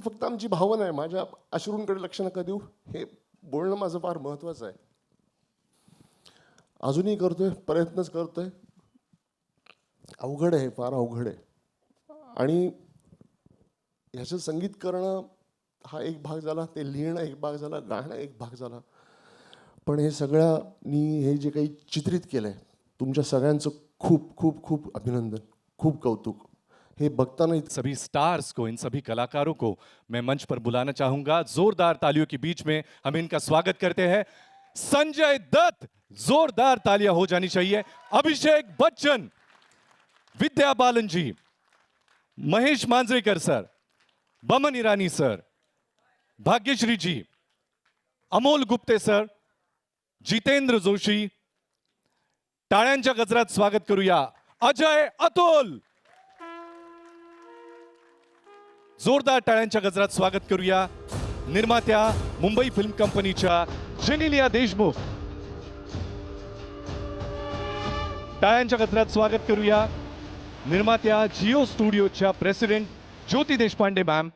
फक्त आमची भावना आहे. माझ्या अश्रूंकडे लक्ष नका देऊ. हे बोलणं माझं फार महत्त्वाचं आहे. अजूनही करतोय, प्रयत्नच करतोय. अवघड आहे, फार अवघड आहे. आणि ह्याचं संगीत करणं हा एक भाग झाला, ते लिहिणं एक भाग झाला, गाणं एक भाग झाला. पण हे सगळ्यांनी हे जे काही चित्रित केलं आहे, तुमच्या सगळ्यांचं खूप खूप खूप अभिनंदन, खूप कौतुक. हे बघताना सभी स्टार्स को, इन सभी कलाकारों को मैं मंच पर बुलाना चाहूंगा. जोरदार तालियों के बीच में हम इनका स्वागत करते हैं. संजय दत्त, जोरदार तालियां हो जानी चाहिए. अभिषेक बच्चन, विद्या बालन जी, महेश मांजरेकर सर, बमन ईरानी सर, भाग्यश्री जी, अमोल गुप्ते सर, जितेंद्र जोशी. टाळ्यांच्या गजरात स्वागत करूया अजय अतुल. जोरदार टाळ्यांच्या गजरात स्वागत करूया निर्मात्या मुंबई फिल्म कंपनीच्या जेनेलिया देशमुख. टाळ्यांच्या गजरात स्वागत करूया निर्मात्या जिओ स्टुडिओच्या प्रेसिडेंट ज्योती देशपांडे मॅम.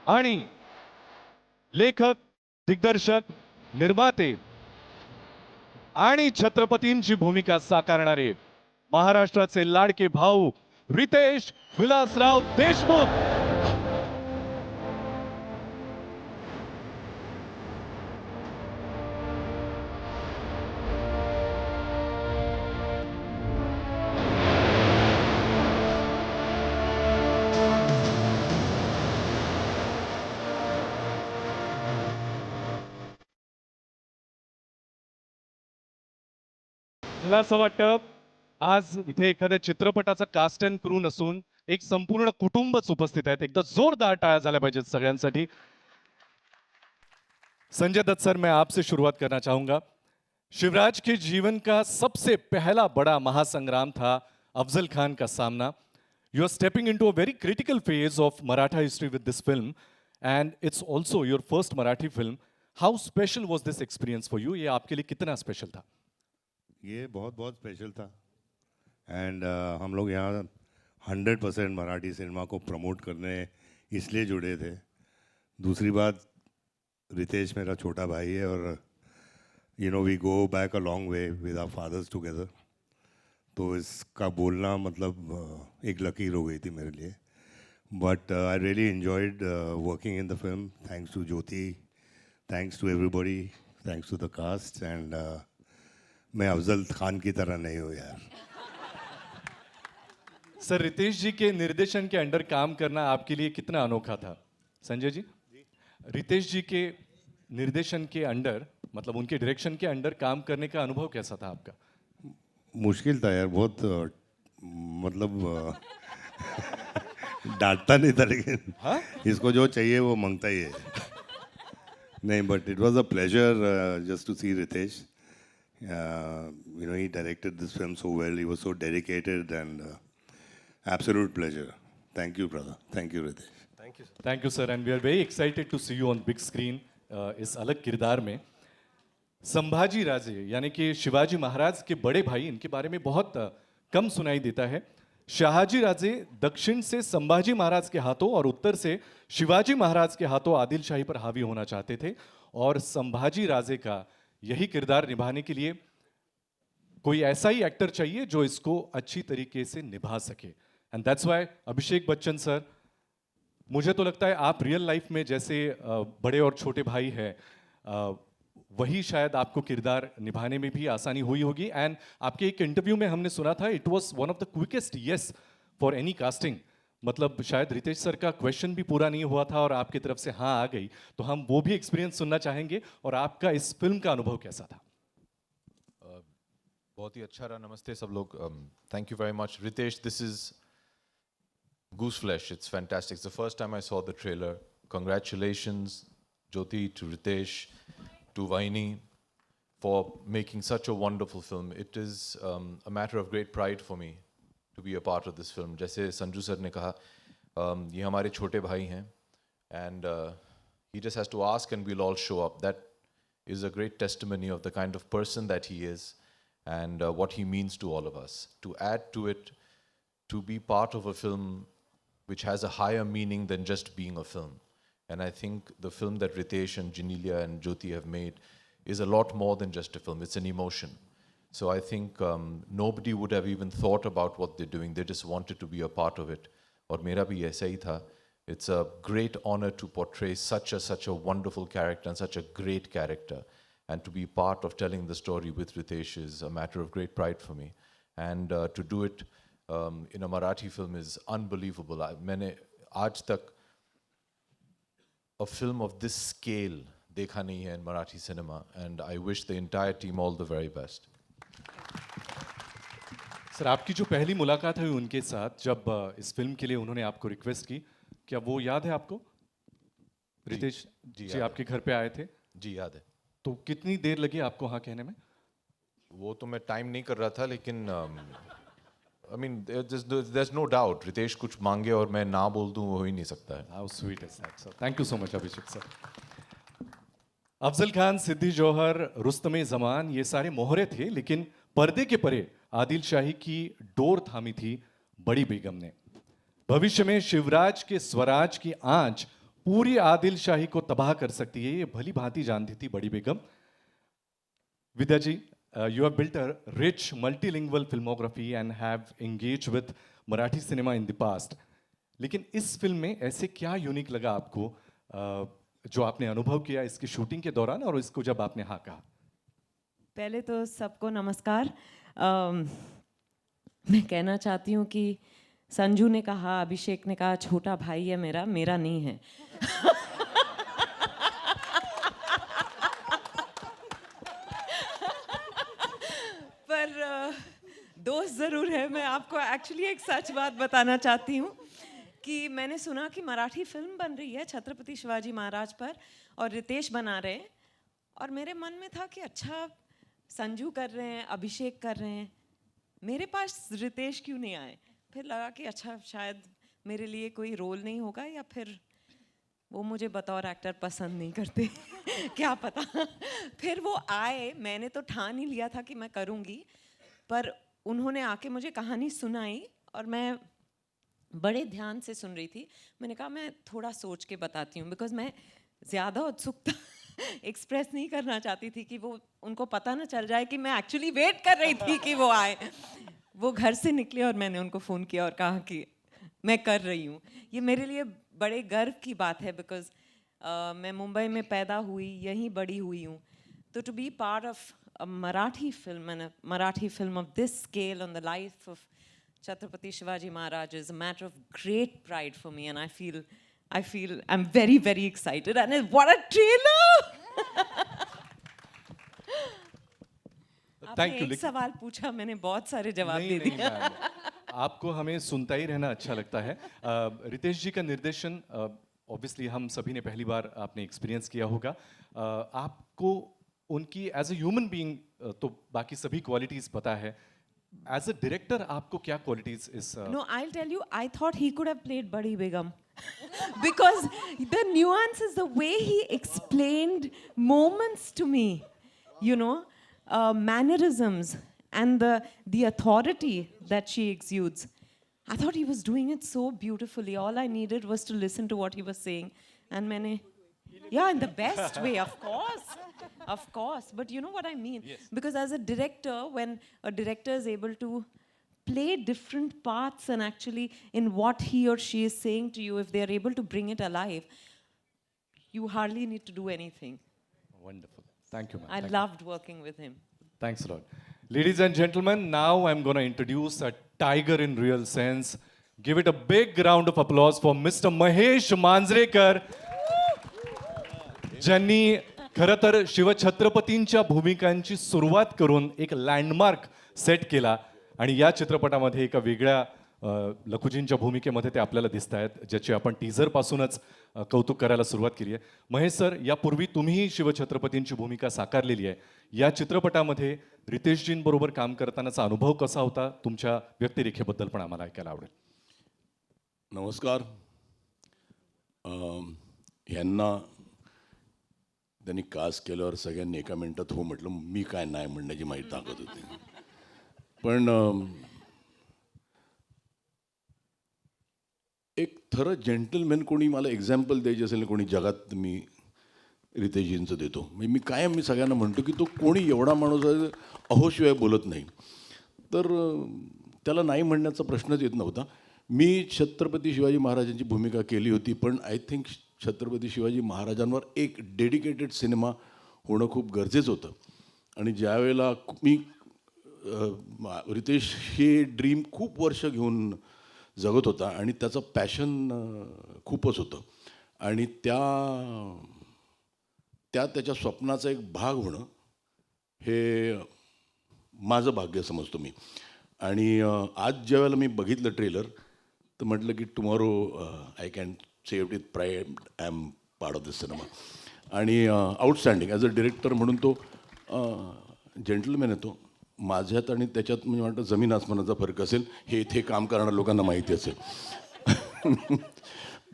आणि लेखक, दिग्दर्शक, निर्माते आणि छत्रपतींची भूमिका साकारणारे महाराष्ट्राचे लाडके भाऊ रितेश विलासराव देशमुख. मला असं वाटतं आज इथे एखाद्या चित्रपटाचा कास्ट अँड क्रू नसून एक संपूर्ण कुटुंबच उपस्थित आहेत. एकदा जोरदार टाळ्या झाल्या पाहिजेत सगळ्यांसाठी. संजय दत्त सर, मैं आपसे शुरुआत करना चाहूंगा. शिवराज के जीवन का सबसे पहला बड़ा महासंग्राम था अफजल खान का सामना. You are stepping into a very critical phase of Maratha history with this film and it's also your first Marathi film. How special was this experience for you? ये आपके लिए कितना स्पेशल था? ये बहुत बहुत स्पेशल था. एंड हम लोग यहाँ 100% मराठी सिनेमा को प्रमोट करने इसलिए जुड़े थे. दूसरी बात, रितेश मेरा छोटा भाई है और we go back a long way with our fathers together. तो इसका बोलना मतलब एक लकीर हो गई थी मेरे लिए. But I really enjoyed working in the film. Thanks to Jyoti, thanks to everybody, thanks to the cast. And मैं अफजल खान की तरह नहीं हूँ यार. सर, रितेश जी के निर्देशन के अंडर काम करना आपके लिए कितना अनोखा था? संजय जी, रितेश जी के निर्देशन के अंडर, मतलब उनके डायरेक्शन के अंडर काम करने का अनुभव कैसा था आपका? मुश्किल था यार बहुत. मतलब डांटता नहीं था लेकिन हाँ? इसको जो चाहिए वो मांगता ही है. नहीं, but it was a pleasure just to see Riteish. He directed this film so well. He was so dedicated and absolute pleasure. Thank you, brother. Thank you, Ritesh. Thank you sir, and we are very excited to see you on big screen इस अलग किरदार में. संभाजी राजे यानी कि शिवाजी महाराज के बड़े भाई, इनके बारे में बहुत कम सुनाई देता है. शहाजी राजे दक्षिण से संभाजी महाराज के हाथों और उत्तर से शिवाजी महाराज के हाथों आदिल शाही पर हावी होना चाहते थे. और संभाजी राजे का यही किरदार निभाने के लिए कोई ऐसा ही एक्टर चाहिए जो इसको अच्छी तरीके से निभा सके. एंड दैट्स व्हाई अभिषेक बच्चन सर, मुझे तो लगता है आप रियल लाइफ में जैसे बड़े और छोटे भाई हैं, वही शायद आपको किरदार निभाने में भी आसानी हुई होगी. एंड आपके एक इंटरव्यू में हमने सुना था इट वाज one of the quickest yes for any casting. मतलब शायद रितेश सर का क्वेश्चन भी पूरा नहीं हुआ था और आपकी तरफ से हाँ आ गई. तो हम वो भी एक्सपीरियंस सुनना चाहेंगे. और आपका इस फिल्म का अनुभव कैसा था? बहुत ही अच्छा रहा. नमस्ते सब लोग. Thank you very much. Riteish, this is Goose Flesh. It's fantastic. It's the first time I saw the trailer. Congratulations, Jyoti, to Ritesh, to Vaini, for making such a wonderful film. It is a matter of great pride for me to be a part of this film. जैसे Sanju sir ने कहा, ये हमारे छोटे भाई हैं, and he just has to ask and we'll all show up. That is a great testimony of the kind of person that he is and what he means to all of us. To add to it, to be part of a film which has a higher meaning than just being a film. And I think the film that Ritesh and Janelia and Jyoti have made is a lot more than just a film. It's an emotion. So I think nobody would have even thought about what they're doing. They just wanted to be a part of it. और मेरा भी ऐसा ही था. It's a great honor to portray such a wonderful character and such a great character. And to be part of telling the story with Ritesh is a matter of great pride for me. And to do it in a Marathi film is unbelievable. मैंने आज तक a film of this scale देखा नहीं है in Marathi cinema, and I wish the entire team all the very best. Sir, आपकी जो पहली मुलाकात हुई उनके साथ जब इस फिल्म के लिए उन्होंने आपको रिक्वेस्ट की, क्या वो याद है आपको? रितेश जी याद है। आपके घर पे आए थे, जी याद है. तो कितनी देर लगी आपको हाँ कहने में? वो तो मैं टाइम नहीं कर रहा था, लेकिन I mean there's no doubt Riteish कुछ मांगे और मैं ना बोल दूं वो हो ही नहीं सकता है. How sweet is that, sir? Thank you so much, Abhishek sir. Afzal Khan, Siddi Jauhar, Rustame Zaman, ये सारे मोहरे थे, लेकिन पर्दे के परे आदिल शाही की डोर थामी थी बड़ी बेगम ने. भविष्य में शिवराज के स्वराज की आंच पूरी आदिल शाही को तबाह कर सकती है, ये भली भांति जानती थी बड़ी बेगम. विद्या जी, you have built a rich multilingual filmography and have engaged with Marathi cinema in the past. लेकिन इस फिल्म में ऐसे क्या यूनिक लगा आपको जो आपने अनुभव किया इसकी शूटिंग के दौरान और इसको जब आपने हाँ कहा? पहले तो सबको नमस्कार. मैं कहना चाहती हूँ कि संजू ने कहा, अभिषेक ने कहा छोटा भाई है मेरा, मेरा नहीं है. पर दोस्त ज़रूर है. मैं आपको एक्चुअली एक सच बात बताना चाहती हूँ कि मैंने सुना कि मराठी फिल्म बन रही है छत्रपति शिवाजी महाराज पर और रितेश बना रहे हैं, और मेरे मन में था कि अच्छा संजू कर रहे हैं, अभिषेक कर रहे हैं, मेरे पास रितेश क्यों नहीं आए. फिर लगा कि अच्छा शायद मेरे लिए कोई रोल नहीं होगा, या फिर वो मुझे बतौर एक्टर पसंद नहीं करते. क्या पता. फिर वो आए, मैंने तो ठान ही लिया था कि मैं करूँगी, पर उन्होंने आके मुझे कहानी सुनाई और मैं बड़े ध्यान से सुन रही थी. मैंने कहा मैं थोड़ा सोच के बताती हूँ, बिकॉज मैं ज़्यादा उत्सुकता एक्सप्रेस नहीं करना चाहती थी कि वो उनको पता ना चल जाए कि मैं एक्चुअली वेट कर रही थी कि वो आए. वो घर से निकले और मैंने उनको फ़ोन किया और कहा कि मैं कर रही हूँ. ये मेरे लिए बड़े गर्व की बात है, बिकॉज मैं मुंबई में पैदा हुई, यहीं बड़ी हुई हूँ. तो to be part of a Marathi film and a Marathi film of this scale on the life of Chhatrapati Shivaji Maharaj is a matter of great pride for me, and I feel I'm very, very excited. And what a trailer! Thank you. आपने एक सवाल पूछा, मैंने बहुत सारे जवाब दे नहीं दिए. Ma'am, आपको हमें सुनता ही रहना अच्छा लगता है. रितेश जी का निर्देशन ऑब्वियसली हम सभी ने पहली बार आपने एक्सपीरियंस किया होगा. आपको उनकी एज अ ह्यूमन बीइंग तो बाकी सभी क्वालिटीज पता है. एज अ डायरेक्टर आपको क्या qualities is No, I'll tell you, I thought he could have played Badi Begum. Because the nuances, the way he explained moments to me, you know, mannerisms and the authority that she exudes. I thought he was doing it so beautifully. All I needed was to listen to what he was saying. And Maine, yeah, in the best way, of course. Of course. But you know what I mean? Yes. Because as a director, when a director is able to play different parts and actually in what he or she is saying to you, if they are able to bring it alive, you hardly need to do anything. Wonderful. Thank you, ma'am. I Thank you. loved working with him. Thanks a lot. Ladies and gentlemen, now I'm going to introduce a tiger in real sense. Give it a big round of applause for Mr. Mahesh Manjrekar. ज्यांनी खरं तर शिवछत्रपतींच्या भूमिकांची सुरुवात करून एक landmark set केला आणि या चित्रपटामध्ये एका वेगळ्या लखुजींच्या भूमिकेमध्ये ते आपल्याला दिसत आहेत, ज्याची आपण टीझरपासूनच कौतुक करायला सुरुवात केली आहे. महेश सर, यापूर्वी तुम्हीही शिवछत्रपतींची भूमिका साकारलेली आहे. या चित्रपटामध्ये रितेशजींबरोबर काम करतानाचा अनुभव कसा होता? तुमच्या व्यक्तिरेखेबद्दल पण आम्हाला ऐकायला आवडेल. नमस्कार. ह्यांना त्यांनी कास्ट केल्यावर सगळ्यांनी एका मिनिटात हो म्हटलं. मी काय नाही म्हणण्याची माहिती ताकद होती. पण एक थरं जेंटलमॅन कोणी मला एक्झाम्पल द्यायची असेल कोणी जगात, मी रितेशजींचं देतो. म्हणजे मी कायम सगळ्यांना म्हणतो की तो कोणी एवढा माणूस आहे अहोशिवाय बोलत नाही. तर त्याला नाही म्हणण्याचा प्रश्नच येत नव्हता. मी छत्रपती शिवाजी महाराजांची भूमिका केली होती, पण आय थिंक छत्रपती शिवाजी महाराजांवर एक डेडिकेटेड सिनेमा होणं खूप गरजेचं होतं. आणि ज्यावेळेला मी रितेश हे ड्रीम खूप वर्ष घेऊन जगत होता आणि त्याचं पॅशन खूपच होतं. आणि त्याच्या स्वप्नाचा एक भाग होणं हे माझं भाग्य समजतो मी. आणि आज ज्यावेळेला मी बघितलं ट्रेलर तर म्हटलं की tomorrow I can say it with pride I am part of this cinema. आणि आउटस्टँडिंग ॲज अ डिरेक्टर म्हणून तो जेंटलमॅन आहे. तो माझ्यात आणि त्याच्यात म्हणजे वाटतं जमीन आसमानाचा फरक असेल, हे इथे काम करणाऱ्या लोकांना माहिती असेल.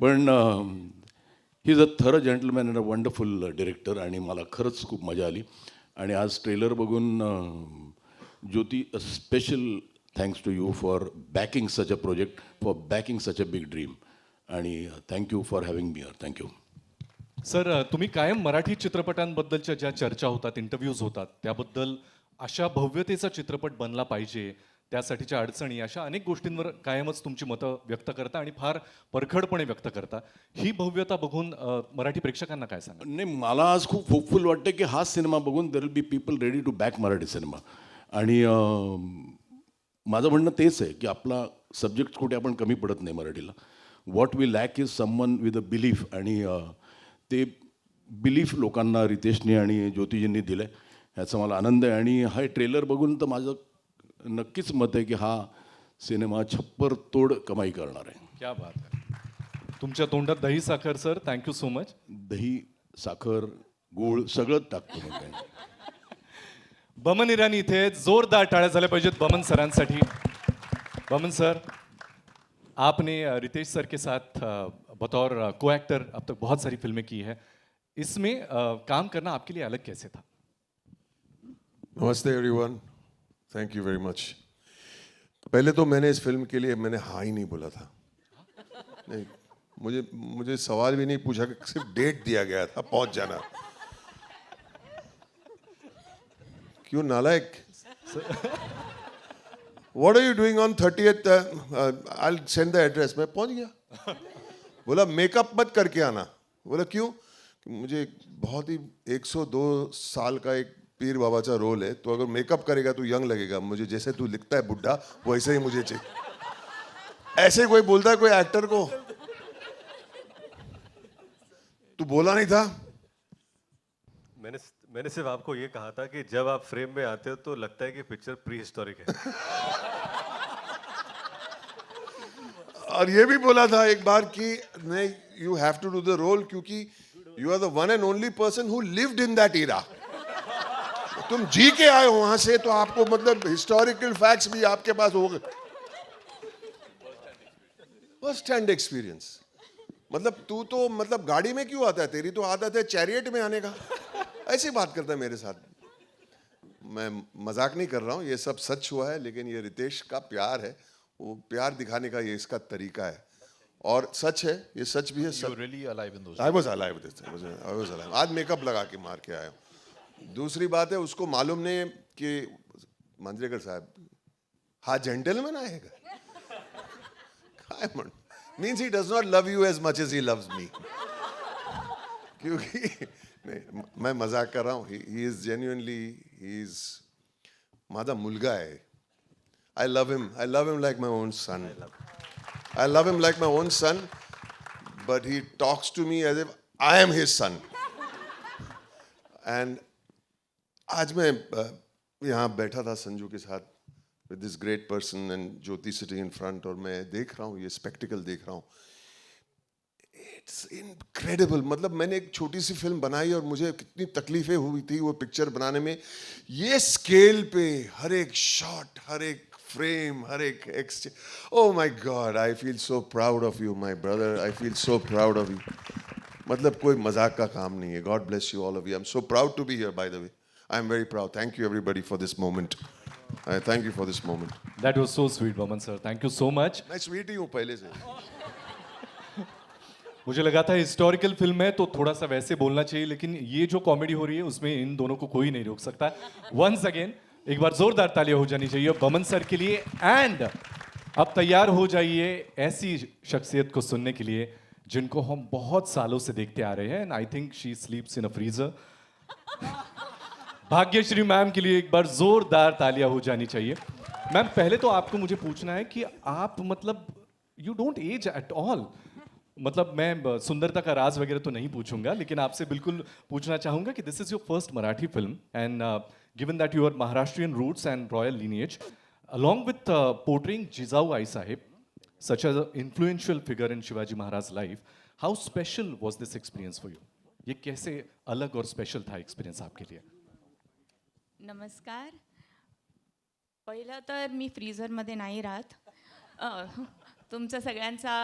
पण ही इज अ थर gentleman and a wonderful director. आणि मला खरंच खूप मजा आली. आणि आज ट्रेलर बघून Jyoti, a special thanks to you for backing such a project, for backing such a big dream. आणि thank you for having me here. Thank you. Sir, तुम्ही कायम मराठी चित्रपटांबद्दलच्या ज्या चर्चा होतात, इंटरव्ह्यूज होतात, त्याबद्दल अशा भव्यतेचा चित्रपट बनला पाहिजे, त्यासाठीच्या अडचणी, अशा अनेक गोष्टींवर कायमच तुमची मतं व्यक्त करता आणि फार परखडपणे व्यक्त करता. ही भव्यता बघून मराठी प्रेक्षकांना काय सांगा? नाही, मला आज खूप होपफुल वाटतं की हा सिनेमा बघून there will be people ready to back Marathi cinema. आणि माझं म्हणणं तेच आहे की आपला सब्जेक्ट कुठे आपण कमी पडत नाही मराठीला. What we lack is someone with a belief. आणि ते बिलीफ लोकांना रितेशने आणि ज्योतिजींनी दिलं आहे, ह्याचा मला आनंद आहे. आणि हा ट्रेलर बघून तर माझं नक्कीच मत आहे की हा सिनेमा छप्पर तोड कमाई करणार आहे. क्या बात आहे. तुमच्या तोंडात दही साखर सर. Thank you so much. दही, साखर, गूळ सगळंच टाकतो मग काय. बमन इरानी इथे आहेत. जोरदार टाळ्या झाल्या पाहिजेत बमन सरांसाठी. बमन सर, आपने रितेश सर के साथ बतौर को एक्टर अब तक बहुत सारी फिल्में की है. इसमें काम करना आपके लिए अलग कैसे था? नमस्ते everyone, thank you very much. पहले तो मैंने इस फिल्म के लिए मैंने हाँ ही नहीं बोला था. नहीं, मुझे सवाल भी नहीं पूछा कि सिर्फ डेट दिया गया था पहुंच जाना. क्यों नालायक? What are you doing on 30th? I'll send the address. मैं पहुंच गया. बोला मेकअप मत करके आना. बोला क्यों? मुझे बहुत ही 102 साल का एक पीर बाबा का रोल है, तो अगर मेकअप करेगा तो यंग लगेगा. मुझे जैसे तू लिखता है बुड्ढा, वैसे ही मुझे चाहिए. ऐसे कोई बोलता है कोई एक्टर को? तू बोला नहीं था? मैंने सिर्फ आपको ये कहा था कि जब आप फ्रेम में आते हो तो लगता है कि पिक्चर प्री हिस्टोरिक है. और ये भी बोला था एक बार कि नहीं, you have to do the role क्योंकि you are the one and only person who lived in that era. तुम जी के आए हो वहां से, तो आपको मतलब हिस्टोरिकल फैक्ट्स भी आपके पास हो गए. First hand experience. मतलब तू तो मतलब गाड़ी में क्यों आता है? तेरी तो आदत है चैरियट में आने का. ऐसी बात करता है मेरे साथ. मैं मजाक नहीं कर रहा हूँ, ये सब सच हुआ है. लेकिन ये रितेश का प्यार है, वो प्यार दिखाने का ये इसका तरीका है. और सच है, ये सच भी है. You were really alive in those days. I was alive this. I was alive. आज मेकअप लगा के मार के आया. दूसरी बात है, उसको मालूम नहीं कि मांजरेकर साहब हा जेंटलमैन आएगा. काय म्हण means he does not love you as much as he loves me. क्योंकि नहीं, मैं मजाक कर रहा हूँ. He is genuinely, he is माझा मुलगा है. I love him like my own son. I love him like my own son, but he talks to me as if I am his son. And आज मैं यहाँ बैठा था संजू के साथ, with this great person and Jyoti sitting in front, और मैं देख रहा हूँ ये spectacle देख रहा हूँ. It's incredible. मतलब मैंने एक छोटी सी फिल्म बनाई और मुझे कितनी तकलीफें हुई थी वो पिक्चर बनाने में. ये स्केल पे हर एक शॉट, हर एक फ्रेम, हर एक exchange. Oh my God, I feel so proud of you, my brother. I feel so proud of you. मतलब कोई मजाक का काम नहीं है. God bless you all of you. I'm so proud to be here, by the way. I'm very proud. Thank you everybody for this moment. Thank you for this moment. That was so sweet, Boman sir. Thank you so much. मैं sweet ही हूँ पहले से. मुझे लगा था historical film है तो थोड़ा सा वैसे बोलना चाहिए, लेकिन ये जो कॉमेडी हो रही है उसमें इन दोनों को कोई नहीं रोक सकता. वंस अगेन एक बार जोरदार तालियां हो जानी चाहिए बमन सर के लिए. एंड अब तैयार हो जाइए ऐसी शख्सियत को सुनने के लिए जिनको हम बहुत सालों से देखते आ रहे हैं. And I think she sleeps in a freezer. Bhagyashree ma'am के लिए एक बार जोरदार तालियां हो जानी चाहिए. मैम पहले तो आपको मुझे पूछना है कि आप मतलब you don't age at all. मतलब मैं सुंदरता का राज वगैरह तो नहीं पूछूंगा, लेकिन आपसे बिल्कुल पूछना चाहूंगा कि this is your first Marathi film and given that you are Maharashtrian roots and royal lineage, along with portraying Jijau Ai Sahib, such an influential figure in Shivaji Maharaj's life, how special was this experience for you? ये कैसे अलग और special था experience आपके लिए? नमस्कार. पहिलं तर मी फ्रीझरमध्ये नाही राहत. तुमचा सगळ्यांचा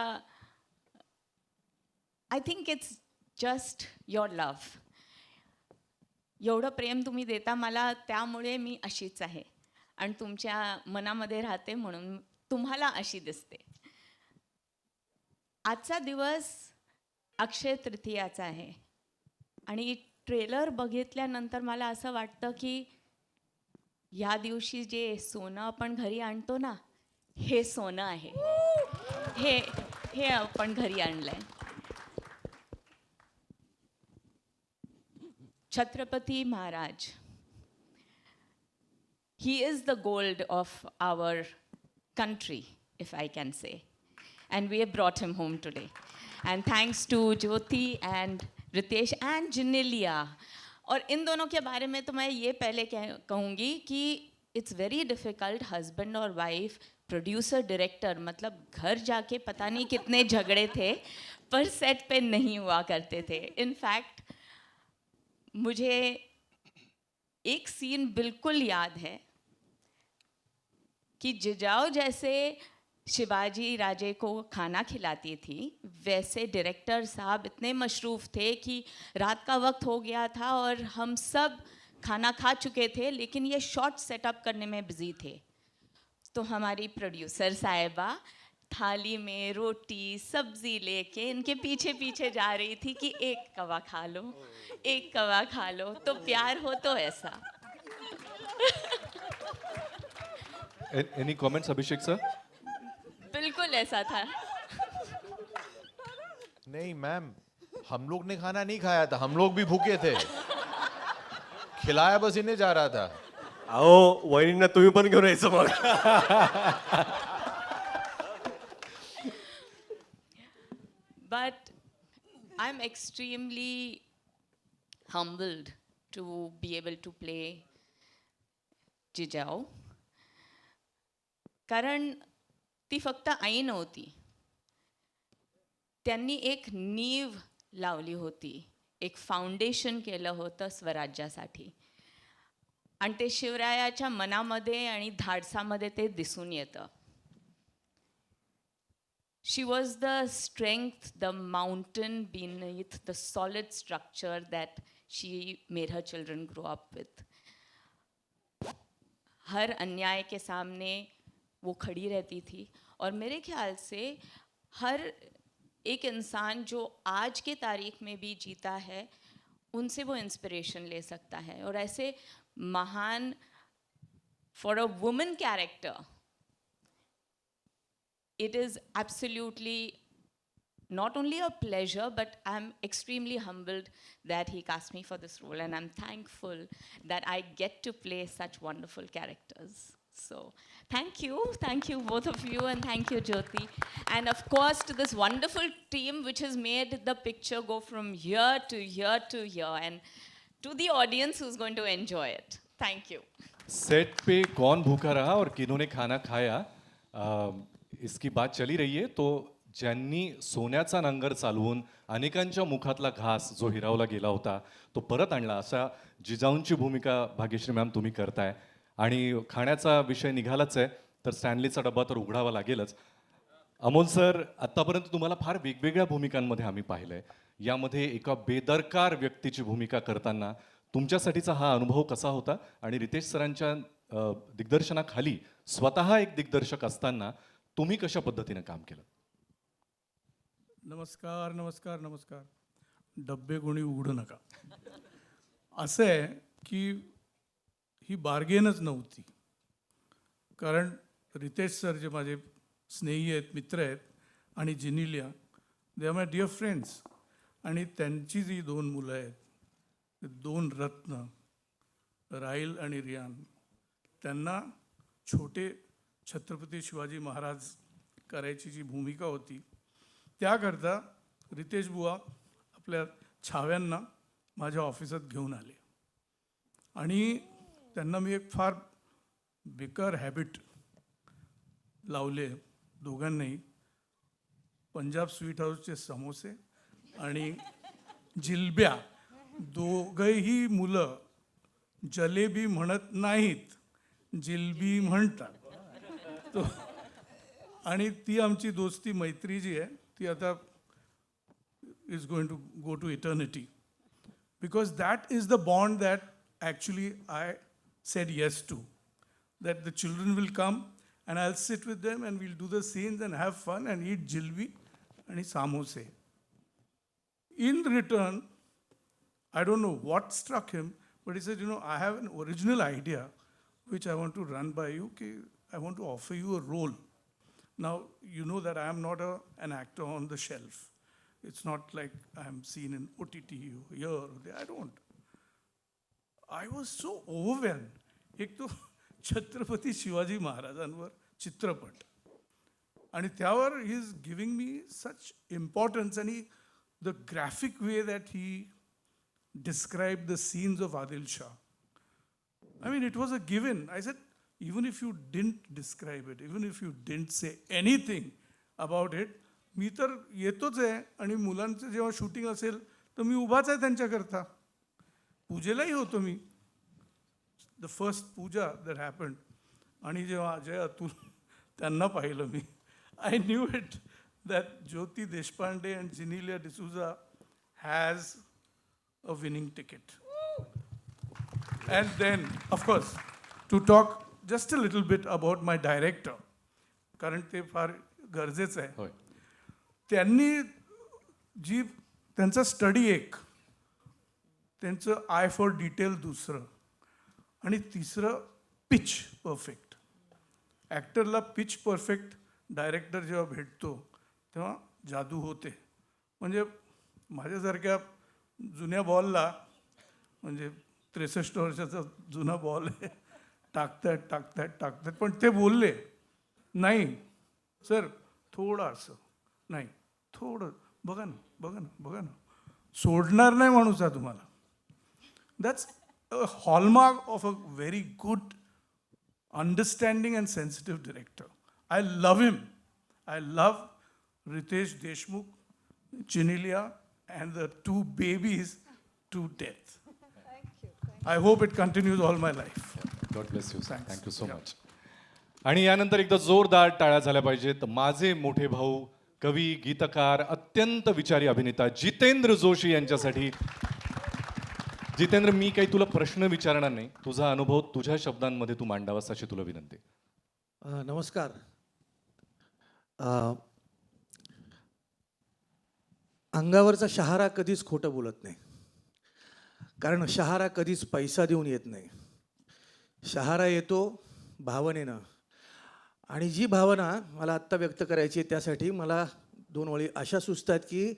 I think it's just your love. एवढं प्रेम तुम्ही देता मला, त्यामुळे मी अशीच आहे आणि तुमच्या मनामध्ये राहते म्हणून तुम्हाला अशी दिसते. आजचा दिवस अक्षय तृतीयाचा आहे आणि ट्रेलर बघितल्यानंतर मला असं वाटतं की ह्या दिवशी जे सोनं आपण घरी आणतो ना, हे सोनं आहे. हे आपण घरी आणलंय. Chhatrapati Maharaj, he is the gold of our country, if I can say. And we have brought him home today. And thanks to Jyoti and Ritesh and Jinelia. और इन दोनों के बारे में तो मैं ये पहले कहूँगी कि इट्स वेरी डिफ़िकल्ट हस्बैंड और वाइफ, प्रोड्यूसर, डायरेक्टर, मतलब घर जाके पता नहीं कितने झगड़े थे पर सेट पे नहीं हुआ करते थे. इनफैक्ट मुझे एक सीन बिल्कुल याद है कि जिजाऊ जैसे शिवाजी राजे को खाना खिलाती थी, वैसे डायरेक्टर साहब इतने मशरूफ़ थे कि रात का वक्त हो गया था और हम सब खाना खा चुके थे, लेकिन ये शॉट सेटअप करने में बिज़ी थे. तो हमारी प्रोड्यूसर साहिबा थाली में रोटी सब्जी लेके इनके पीछे पीछे जा रही थी कि एक कवा खा लो, एक कवा खा लो, तो प्यार हो तो ऐसा. एनी कमेंट्स अभिषेक सर? बिल्कुल ऐसा था. नहीं मैम, हम लोग ने खाना नहीं खाया था, हम लोग भी भूखे थे. खिलाया बस इन्हें जा रहा था. अहो वहिनींना तुम्ही पण घेऊन यायचं मग. But I'm extremely humbled to be able to play Jijau. कारण ती फक्त आई नव्हती, त्यांनी एक नीव लावली होती, एक फाउंडेशन केलं होतं स्वराज्यासाठी आणि ते शिवरायाच्या मनामध्ये आणि धाडसामध्ये ते दिसून येतं. She was the strength, the mountain beneath the solid structure that she made her children grow up with. हर अन्याय के सामने वो खड़ी रहती थी और मेरे ख्याल से हर एक इंसान जो आज के तारीख में भी जीता है, उनसे वो इंस्पिरेशन ले सकता है. और ऐसे महान, for a woman character, it is absolutely not only a pleasure, but I'm extremely humbled that he cast me for this role, and I'm thankful that I get to play such wonderful characters. So thank you both of you, and thank you Jyoti, and of course to this wonderful team which has made the picture go from here to here to here, and to the audience who's going to enjoy it. Thank you. Set पे कौन भूखा रहा और किन्होंने खाना खाया, इसकी बात चली रही है. तो ज्यांनी सोन्याचा नांगर चालवून अनेकांच्या मुखातला घास जो हिरावला गेला होता तो परत आणला, अशा जिजाऊंची भूमिका भाग्यश्री मॅम तुम्ही करताय. आणि खाण्याचा विषय निघालाच आहे तर स्टॅनलीचा डब्बा तर उघडावा लागेलच. अमोल सर, आत्तापर्यंत तुम्हाला फार वेगवेगळ्या भूमिकांमध्ये आम्ही पाहिलंय. यामध्ये एका बेदरकार व्यक्तीची भूमिका करताना तुमच्यासाठीचा हा अनुभव कसा होता आणि रितेश सरांच्या दिग्दर्शनाखाली स्वतः एक दिग्दर्शक असताना तुम्ही कशा पद्धतीनं काम केलं? नमस्कार नमस्कार नमस्कार. डब्बे कोणी उघडू नका. असं आहे की ही बार्गेनच नव्हती. कारण रितेश सर जे माझे स्नेही आहेत, मित्र आहेत, आणि Genelia, they are my dear friends. आणि त्यांची जी 2 मुलं आहेत, ते 2 रत्न, राहिल आणि रियान, त्यांना छोटे छत्रपती शिवाजी महाराज करायची जी भूमिका होती, त्याकरता रितेश बुवा आपल्या छाव्यांना माझ्या ऑफिसात घेऊन आले. आणि त्यांना मी एक फार बेकार हॅबिट लावले दोघांनाही. पंजाब स्वीट हाऊसचे समोसे आणि जिलब्या, दोघंही मुलं जलेबी म्हणत नाहीत, जिलबी म्हणतात. तो आणि ती आमची दोस्ती, मैत्री जी आहे ती आता is going to go to eternity, because that is the bond that actually I said yes to. That the children will come and I'll sit with them and we'll do the scenes and have fun and eat jilbi and samose. In return, I don't know what struck him, but he said, you know, I have an original idea which I want to run by you. I want to offer you a role. Now, you know that I am not an actor on the shelf. It's not like I'm seen in OTT here or there. I don't. I was so overwhelmed. एक तो छत्रपती शिवाजी महाराजांवर चित्रपट, आणि त्यावर he is giving me such importance. आणि the graphic way that he describe the scenes of Adil Shah, I mean, it was a given. I said, even if you didn't describe it, even if you didn't say anything about it, मी तर येतोच आहे. आणि मुलांचं जेव्हा shooting असेल तर मी उभाच आहे त्यांच्याकरता. पूजेलाही होतो मी. The first puja that happened, आणि जेव्हा अजय अतुल त्यांना पाहिलं मी, I knew it that Jyoti Deshpande and Genelia D'Souza has a winning ticket. And then of course to talk just a little bit about my director, कारण ते फार गरजेचं आहे. त्यांनी जी त्यांचा स्टडी एक, त्यांचं आय फॉर डिटेल दुसरं, आणि तिसरं पिच परफेक्ट. ॲक्टरला पिच परफेक्ट डायरेक्टर जेव्हा भेटतो तेव्हा जादू होते. म्हणजे माझ्यासारख्या जुन्या बॉलला, म्हणजे 63 वर्षाचा जुना बॉल आहे, टाकतात, पण ते बोलले नाही सर थोडंसं, नाही थोडं बघा ना, सोडणार नाही माणूस हा तुम्हाला. That's a hallmark of a very good, understanding and sensitive director. I love him. I love Ritesh Deshmukh, Jinelia, and the 2 babies to death. Thank you. I hope it continues all my life. God bless you. Thank you so much. आणि यानंतर एकदा जोरदार टाळ्या झाल्या पाहिजेत माझे मोठे भाऊ, कवी, गीतकार, अत्यंत विचारी अभिनेता जितेंद्र जोशी यांच्यासाठी. जितेंद्र, मी काही तुला प्रश्न विचारणार नाही, तुझा अनुभव तुझ्या शब्दांमध्ये तू मांडावास अशी तुला विनंती. नमस्कार. अंगावरचा शहारा कधीच खोटं बोलत नाही, कारण शहारा कधीच पैसा देऊन येत नाही. शहारा येतो भावनेनं, आणि जी भावना मला आत्ता व्यक्त करायची आहे त्यासाठी मला 2 ओळी अशा सुचतात की,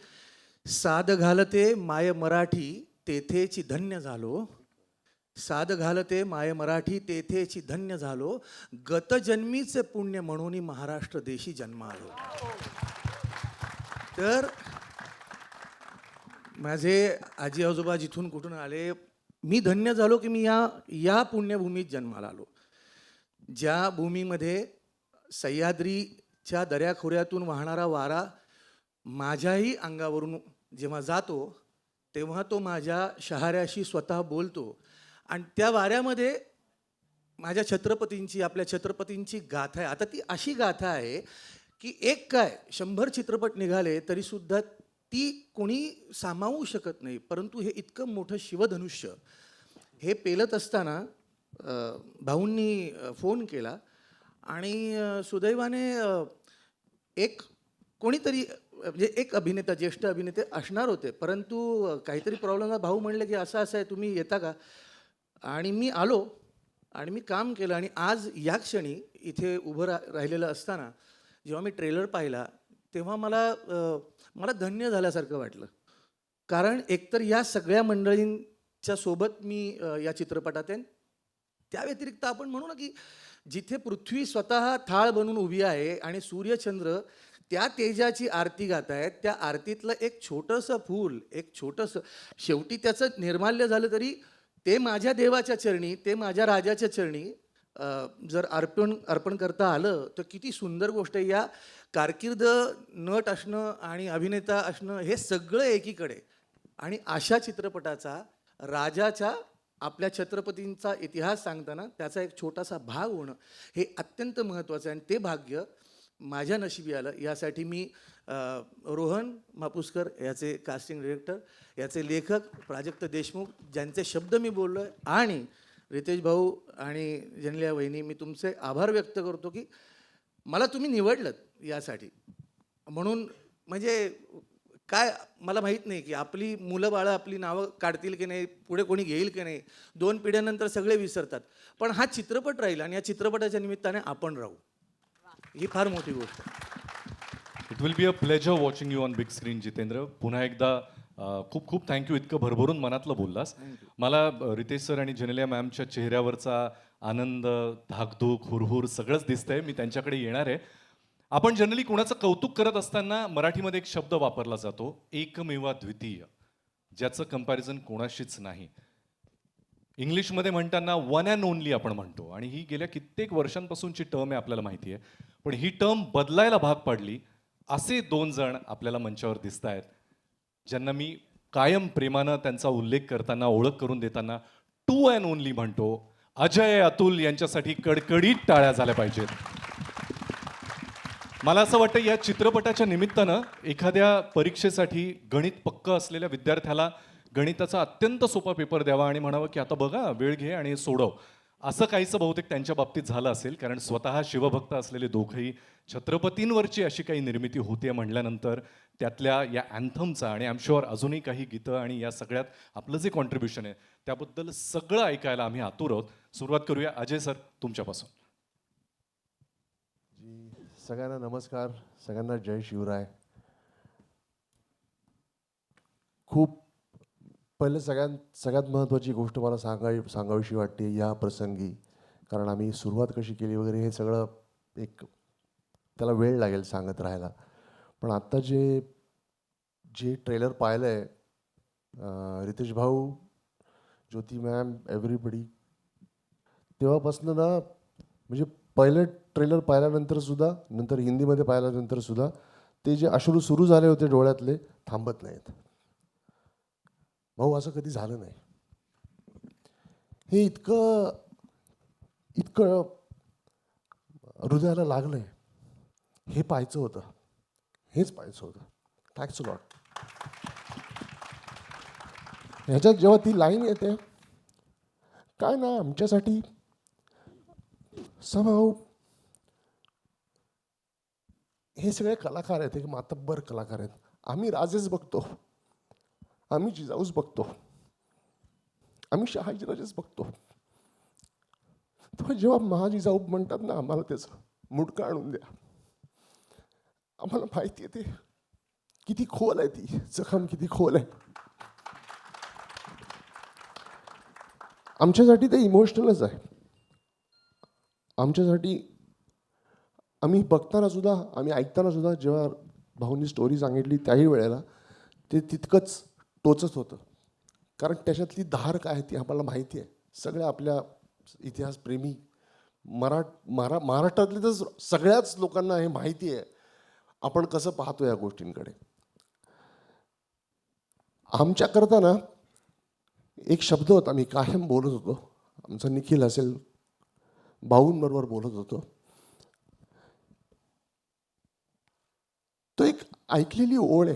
साद घालते माय मराठी तेथेची धन्य झालो, साद घालते माय मराठी तेथेची धन्य झालो, गतजन्मीचे पुण्य म्हणून महाराष्ट्र देशी जन्मालो. तर माझे आजी आजोबा जिथून कुठून आले, मी धन्य झालो की मी या पुण्यभूमीत जन्माला आलो, ज्या भूमीमध्ये सह्याद्रीच्या दऱ्याखोऱ्यातून वाहणारा वारा माझ्याही अंगावरून जेव्हा जातो तेव्हा तो माझ्या शहाऱ्याशी स्वतः बोलतो, आणि त्या वाऱ्यामध्ये माझ्या छत्रपतींची, आपल्या छत्रपतींची गाथा आहे. आता ती अशी गाथा आहे की एक काय 100 चित्रपट निघाले तरीसुद्धा ती कोणी सामावू शकत नाही. परंतु हे इतकं मोठं शिवधनुष्य हे पेलत असताना भाऊंनी फोन केला आणि सुदैवाने एक कोणीतरी म्हणजे एक अभिनेता, ज्येष्ठ अभिनेते असणार होते, परंतु काहीतरी प्रॉब्लेम. भाऊ म्हणले की असं असं आहे, तुम्ही येता का? आणि मी आलो आणि मी काम केलं. आणि आज या क्षणी इथे उभं राहिलेलं असताना जेव्हा मी ट्रेलर पाहिला तेव्हा मला धन्य झाल्यासारखं वाटलं. कारण एकतर या सगळ्या मंडळींच्या सोबत मी या चित्रपटात आहे. त्या व्यतिरिक्त आपण म्हणू ना की जिथे पृथ्वी स्वतः थाळ बनून उभी आहे आणि सूर्यचंद्र त्या तेजाची आरती गात आहेत, त्या आरतीतलं एक छोटंसं फूल, एक छोटंसं, शेवटी त्याचं निर्माल्य झालं तरी ते माझ्या देवाच्या चरणी, ते माझ्या राजाच्या चरणी जर अर्पण करता आलं तर किती सुंदर गोष्ट आहे. या कारकीर्द नट असणं आणि अभिनेता असणं हे सगळं एकीकडे, आणि अशा चित्रपटाचा राजाच्या, आपल्या छत्रपतींचा इतिहास सांगताना त्याचा एक छोटासा भाग होणं हे अत्यंत महत्त्वाचं आहे. आणि ते भाग्य माझ्या नशिबी आलं. यासाठी मी रोहन मापुसकर याचे कास्टिंग डिरेक्टर, याचे लेखक प्राजक्त देशमुख, ज्यांचे शब्द मी बोललो आहे, आणि रितेश भाऊ आणि जेनेलिया वहिनी, मी तुमचे आभार व्यक्त करतो की मला तुम्ही निवडलं यासाठी. म्हणून म्हणजे काय मला माहीत नाही की आपली मुलं बाळं आपली नावं काढतील की नाही, पुढे कोणी घेईल की नाही, 2 पिढ्यानंतर सगळे विसरतात, पण हा चित्रपट राहील आणि या चित्रपटाच्या निमित्ताने आपण राहू, ही फार मोठी गोष्ट आहे. It will be a pleasure watching you on big screen. Jitendra, पुन्हा एकदा खूप खूप थँक्यू, इतकं भरभरून मनातलं बोललास. मला रितेश सर आणि जेनेलिया मॅमच्या चेहऱ्यावरचा आनंद, धाकधूक, हुरहुर सगळंच दिसतंय. मी त्यांच्याकडे येणार आहे. आपण जनरली कोणाचं कौतुक करत असताना मराठीमध्ये एक शब्द वापरला जातो, एकमेवा द्वितीय, ज्याचं कंपॅरिझन कोणाशीच नाही. इंग्लिशमध्ये म्हणताना वन अँड ओनली आपण म्हणतो, आणि ही गेल्या कित्येक वर्षांपासूनची टर्म आहे, आपल्याला माहिती आहे. पण ही टर्म बदलायला भाग पाडली असे 2 जण आपल्याला मंचावर दिसत आहेत, ज्यांना मी कायम प्रेमानं त्यांचा उल्लेख करताना, ओळख करून देताना टू अँड ओनली म्हणतो. अजय अतुल यांच्यासाठी कडकडीत टाळ्या झाल्या पाहिजेत. मला असं वाटतं या चित्रपटाच्या निमित्तानं एखाद्या परीक्षेसाठी गणित पक्क असलेल्या विद्यार्थ्याला गणिताचा अत्यंत सोपा पेपर द्यावा आणि म्हणावं की आता बघा, वेळ घे आणि सोडव, असं काहीसं बहुतेक त्यांच्या बाबतीत झालं असेल. कारण स्वतः शिवभक्त असलेले दोघंही छत्रपतींवरची अशी काही निर्मिती होते म्हणल्यानंतर त्यातल्या या अँथमचा, आणि आय एम शुअर अजूनही काही गीतं आणि या सगळ्यात आपलं जे कॉन्ट्रीब्युशन आहे त्याबद्दल सगळं ऐकायला आम्ही आतुर आहोत. सुरुवात करूया अजय सर तुमच्यापासून. सगळ्यांना नमस्कार, सगळ्यांना जय शिवराय. खूप पहिलं सगळ्यात महत्त्वाची गोष्ट मला सांगावीशी वाटते या प्रसंगी, कारण आम्ही सुरुवात कशी केली वगैरे हे सगळं एक त्याला वेळ लागेल सांगत राहायला. पण आत्ता जे ट्रेलर पाहिलं आहे, रितेश भाऊ, ज्योती मॅम, एव्हरीबडी, तेव्हापासून ना, म्हणजे पहिलं ट्रेलर पाहिल्यानंतर सुद्धा, नंतर हिंदीमध्ये पाहिल्यानंतर सुद्धा ते जे अश्रू सुरू झाले होते डोळ्यातले थांबत नाहीत. भाऊ असं कधी झालं नाही. हे इतकं हृदयाला लागलंय. हे पाहायचं होतं, हेच पाहायचं होतं. Thanks a lot. ह्याच्यात जेव्हा ती लाईन येते, काय ना आमच्यासाठी समहाऊ हे सगळे कलाकार आहेत, एक मातब्बर कलाकार आहेत. आम्ही राजेच बघतो, आम्ही जिजाऊच बघतो, आम्ही शहाजीराजेच बघतो. तर जेव्हा महाजिजाऊ म्हणतात ना, आम्हाला त्याचं मुडकं आणून द्या, आम्हाला माहिती आहे ते किती खोल आहे, ती जखम किती खोल आहे. आमच्यासाठी ते इमोशनलच आहे. आमच्यासाठी आम्ही बघताना सुद्धा, आम्ही ऐकताना सुद्धा, जेव्हा भाऊंनी स्टोरी सांगितली त्याही वेळेला ते तितकंच टोचत होतं. कारण त्याच्यातली धार काय आहे ती आम्हाला माहिती आहे. सगळ्या आपल्या इतिहासप्रेमी महाराष्ट्रातले तर सगळ्याच लोकांना हे माहिती आहे आपण कसं पाहतो या गोष्टींकडे. आमच्याकरता ना एक शब्द होता, मी कायम बोलत होतो, आमचा निखिल असेल, भाऊंबरोबर बोलत होतो. तो एक ऐकलेली ओळ आहे,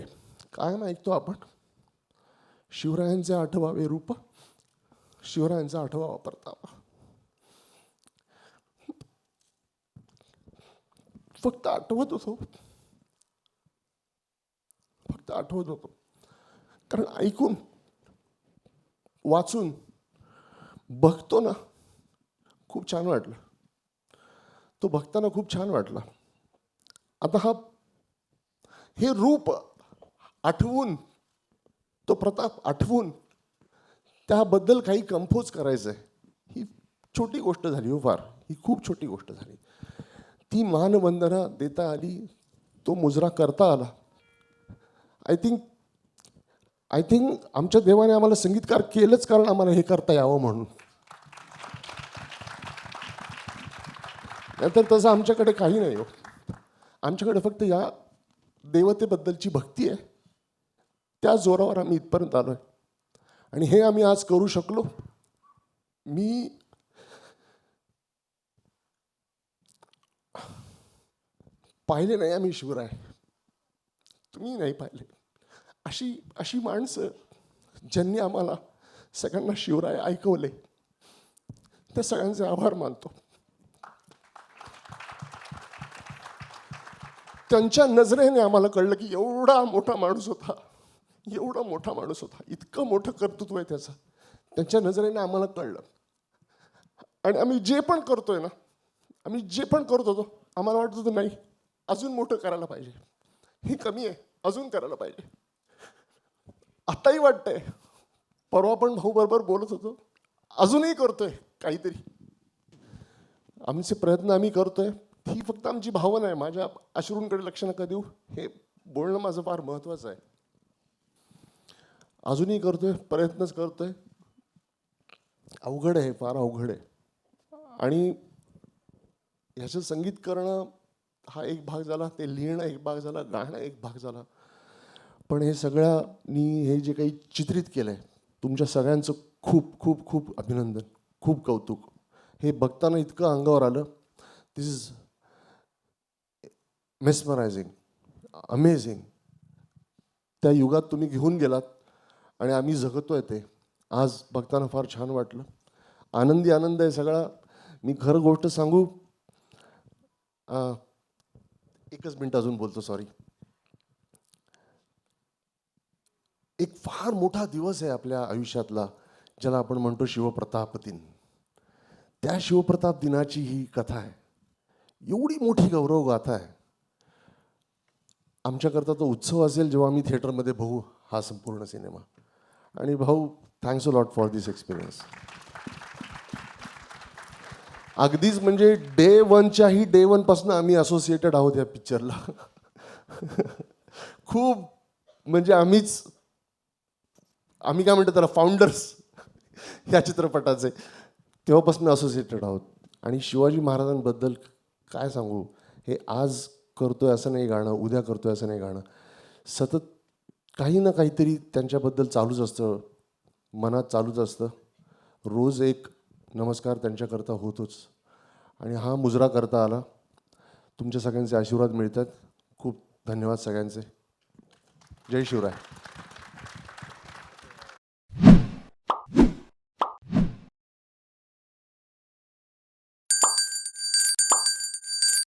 कायम ऐकतो आपण, शिवरायांचे आठवावे रूप, शिवरायांचा आठवावा परतावा. फक्त आठवत होतो, फक्त आठवत होतो. कारण ऐकून वाचून बघतो ना खूप छान वाटलं, तो बघताना खूप छान वाटला. आता हे रूप आठवून, तो प्रताप आठवून त्याबद्दल काही कंपोज करायचं आहे, ही छोटी गोष्ट झाली हो फार, ही खूप छोटी गोष्ट झाली. ती मानवंदना देता आली, तो मुजरा करता आला. आय थिंक आमच्या देवाने आम्हाला संगीतकार केलंच कारण आम्हाला हे करता यावं म्हणून. नाहीतर तसं आमच्याकडे काही नाही हो. आमच्याकडे फक्त या देवतेबद्दलची भक्ती आहे, त्या जोरावर आम्ही इथपर्यंत आलो आहे. आणि हे आम्ही आज करू शकलो. मी पाहिले नाही आम्ही शिवराय, तुम्ही नाही पाहिले. अशी माणसं ज्यांनी आम्हाला सगळ्यांना शिवराय ऐकवले, त्या सगळ्यांचे आभार मानतो. त्यांच्या नजरेने आम्हाला कळलं की एवढा मोठा माणूस होता, एवढा मोठा माणूस होता, इतकं मोठं कर्तृत्व आहे त्याचं. त्यांच्या नजरेने आम्हाला कळलं. आणि आम्ही जे पण करतोय ना, आम्ही जे पण करत होतो, आम्हाला वाटत होतं नाही अजून मोठं करायला पाहिजे, हे कमी आहे, अजून करायला पाहिजे. आताही वाटतंय, परवा पण भाऊ बरोबर बोलत होतो, अजूनही करतोय काहीतरी. आमचे प्रयत्न आम्ही करतोय, ही फक्त आमची भावना आहे. माझ्या अश्रूंकडे लक्ष नका देऊ, हे बोलणं माझं फार महत्त्वाचं आहे. अजूनही करतोय, प्रयत्नच करतोय. अवघड आहे, फार अवघड आहे. आणि ह्याचं संगीत करणं हा एक भाग झाला, ते लिहिणं एक भाग झाला, गाणं एक भाग झाला. पण हे सगळ्यांनी हे जे काही चित्रित केलं आहे, तुमच्या सगळ्यांचं खूप खूप खूप अभिनंदन, खूप कौतुक. हे बघताना इतकं अंगावर आलं. दिस इज मेस्मरायझिंग, अमेझिंग. त्या युगात तुम्ही घेऊन गेलात आणि आम्ही जगतोय ते आज बघताना फार छान वाटलं. आनंदी आनंद आहे सगळा. मी खरं गोष्ट सांगू, एकच मिनिट अजून बोलतो, सॉरी. एक फार मोठा दिवस आहे आपल्या आयुष्यातला, ज्याला आपण म्हणतो शिवप्रताप दिन. त्या शिवप्रताप दिनाची ही कथा आहे, एवढी मोठी गौरव गाथा आहे. आमच्याकरता तो उत्सव असेल जेव्हा आम्ही थिएटरमध्ये बघू हा संपूर्ण सिनेमा. आणि भाऊ, thanks a lot for this experience. अगदीच म्हणजे डे वनच्याही डे वनपासून आम्ही असोसिएटेड आहोत या पिक्चरला. खूप म्हणजे आम्ही काय म्हणतो त्याला, फाउंडर्स या चित्रपटाचे, तेव्हापासून असोसिएटेड आहोत. आणि शिवाजी महाराजांबद्दल काय सांगू, हे आज करतोय असं नाही गाणं, उद्या करतोय असं नाही गाणं, सतत काही ना काहीतरी त्यांच्याबद्दल चालूच असतं, मनात चालूच असतं. रोज एक नमस्कार त्यांच्याकरता होतोच. आणि हा मुजरा करता आला. तुमच्या सगळ्यांचे आशीर्वाद मिळतात. खूप धन्यवाद सगळ्यांचे. जय शिवराय.